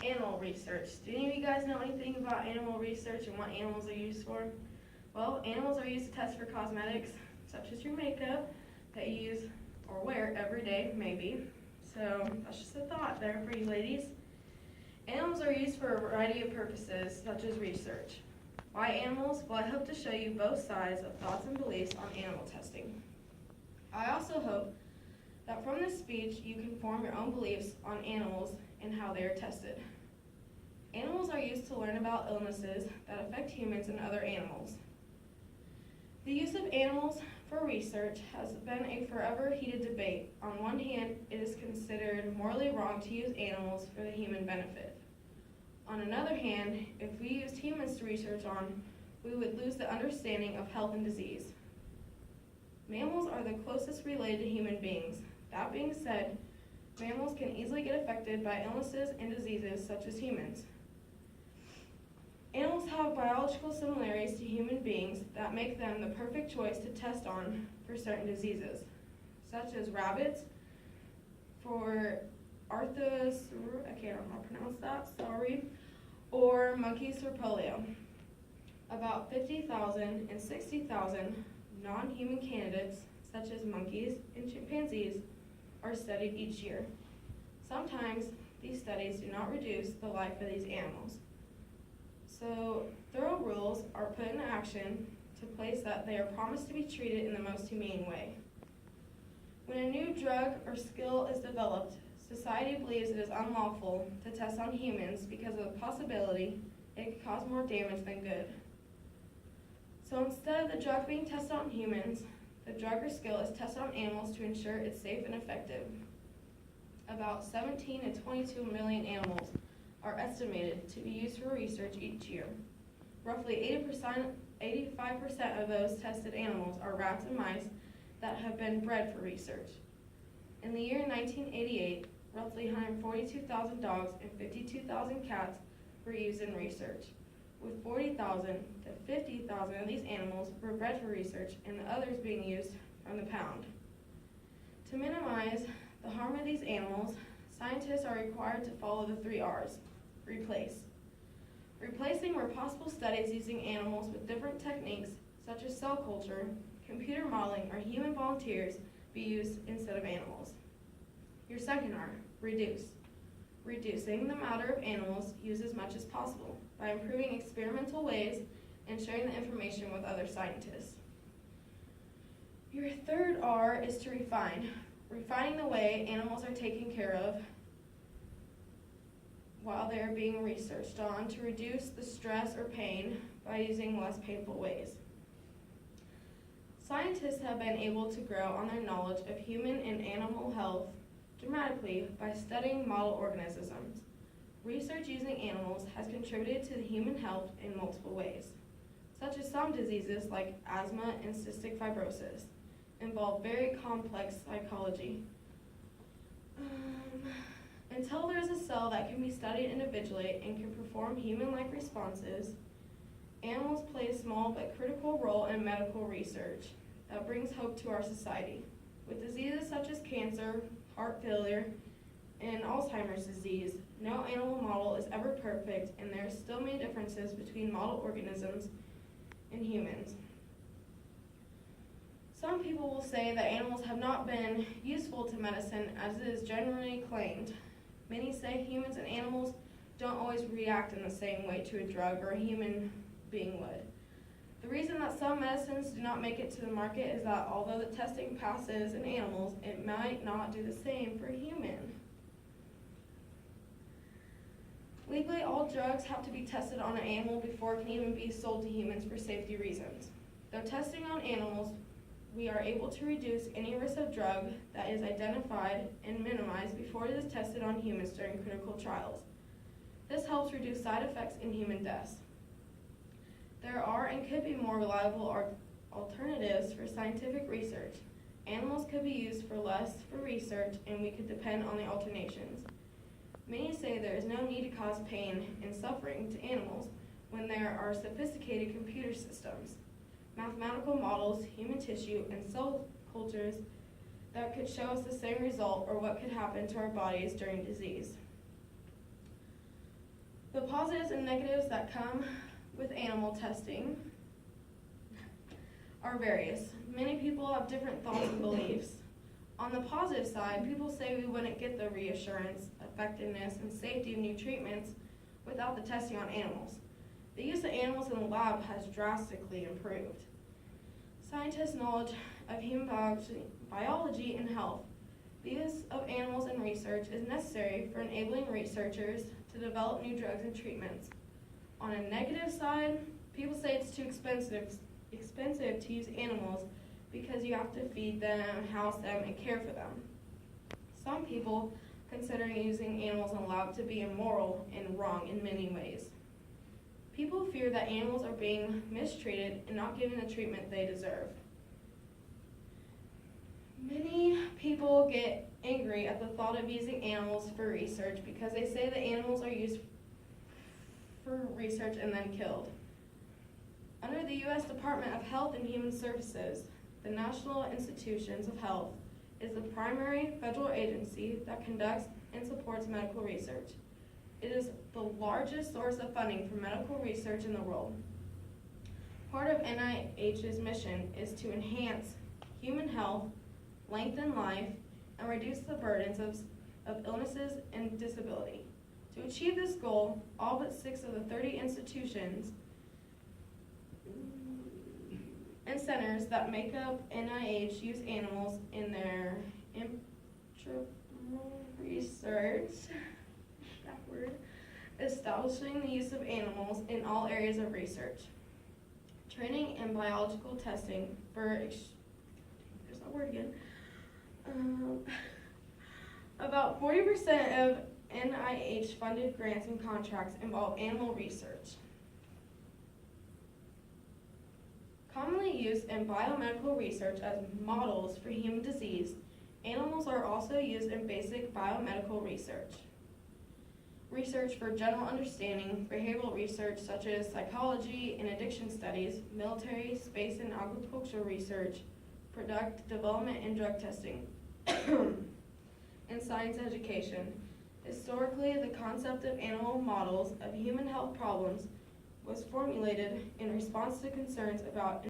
Animal research. Do any of you guys know anything about animal research and what animals are used for? Well, animals are used to test for cosmetics, such as your makeup, that you use or wear every day, maybe. So that's just a thought there for you ladies. Animals are used for a variety of purposes, such as research. Why animals? Well, I hope to show you both sides of thoughts and beliefs on animal testing. I also hope that from this speech you can form your own beliefs on animals and how they are tested. Animals are used to learn about illnesses that affect humans and other animals. The use of animals for research has been a forever heated debate. On one hand, it is considered morally wrong to use animals for the human benefit. On another hand, if we used humans to research on, we would lose the understanding of health and disease. Mammals are the closest related to human beings. That being said, mammals can easily get affected by illnesses and diseases such as humans. Animals have biological similarities to human beings that make them the perfect choice to test on for certain diseases, such as rabbits for arthros, I can't pronounce that, sorry, or monkeys for polio. About 50,000 and 60,000 non-human candidates, such as monkeys and chimpanzees, are studied each year. Sometimes these studies do not reduce the life of these animals. So thorough rules are put into action to place that they are promised to be treated in the most humane way. When a new drug or skill is developed, society believes it is unlawful to test on humans because of the possibility it could cause more damage than good. So instead of the drug being tested on humans, the drug or skill is tested on animals to ensure it's safe and effective. About 17 to 22 million animals are estimated to be used for research each year. Roughly 85% of those tested animals are rats and mice that have been bred for research. In the year 1988, roughly 142,000 dogs and 52,000 cats were used in research, with 40,000 to 50,000 of these animals were bred for research and the others being used from the pound. To minimize the harm of these animals, scientists are required to follow the 3 R's. Replace. Replacing where possible studies using animals with different techniques, such as cell culture, computer modeling, or human volunteers be used instead of animals. Your second R, reduce. Reducing the matter of animals used as much as possible by improving experimental ways and sharing the information with other scientists. Your third R is to refine. Refining the way animals are taken care of while they are being researched on to reduce the stress or pain by using less painful ways. Scientists have been able to grow on their knowledge of human and animal health dramatically by studying model organisms. Research using animals has contributed to the human health in multiple ways, such as some diseases like asthma and cystic fibrosis involve very complex psychology. Until there is a cell that can be studied individually and can perform human-like responses, animals play a small but critical role in medical research that brings hope to our society. With diseases such as cancer, heart failure, and Alzheimer's disease, no animal model is ever perfect, and there are still many differences between model organisms and humans. Some people will say that animals have not been useful to medicine as it is generally claimed. Many say humans and animals don't always react in the same way to a drug or a human being would. The reason that some medicines do not make it to the market is that although the testing passes in animals, it might not do the same for a human. Legally, all drugs have to be tested on an animal before it can even be sold to humans for safety reasons. Though testing on animals, we are able to reduce any risk of drug that is identified and minimized before it is tested on humans during critical trials. This helps reduce side effects and human deaths. There are and could be more reliable alternatives for scientific research. Animals could be used for less for research, and we could depend on the alternations. Many say there is no need to cause pain and suffering to animals when there are sophisticated computer systems, mathematical models, human tissue, and cell cultures that could show us the same result or what could happen to our bodies during disease. The positives and negatives that come with animal testing are various. Many people have different thoughts and beliefs. On the positive side, people say we wouldn't get the reassurance, effectiveness, and safety of new treatments without the testing on animals. The use of animals in the lab has drastically improved. Scientists' knowledge of human biology and health. The use of animals in research is necessary for enabling researchers to develop new drugs and treatments. On a negative side, people say it's too expensive to use animals because you have to feed them, house them, and care for them. Some people consider using animals in the lab to be immoral and wrong in many ways. People fear that animals are being mistreated and not given the treatment they deserve. Many people get angry at the thought of using animals for research because they say that animals are used for research and then killed. Under the U.S. Department of Health and Human Services, the National Institutions of Health is the primary federal agency that conducts and supports medical research. It is the largest source of funding for medical research in the world. Part of NIH's mission is to enhance human health, lengthen life, and reduce the burdens of illnesses and disability. To achieve this goal, all but 6 of the 30 institutions and centers that make up NIH use animals in their research, establishing the use of animals in all areas of research, training and biological testing for, there's that word again, about 40% of NIH-funded grants and contracts involve animal research. Commonly used in biomedical research as models for human disease, animals are also used in basic biomedical research. Research for general understanding, behavioral research such as psychology and addiction studies, military, space and agricultural research, product development and drug testing, and science education. Historically, the concept of animal models of human health problems was formulated in response to concerns about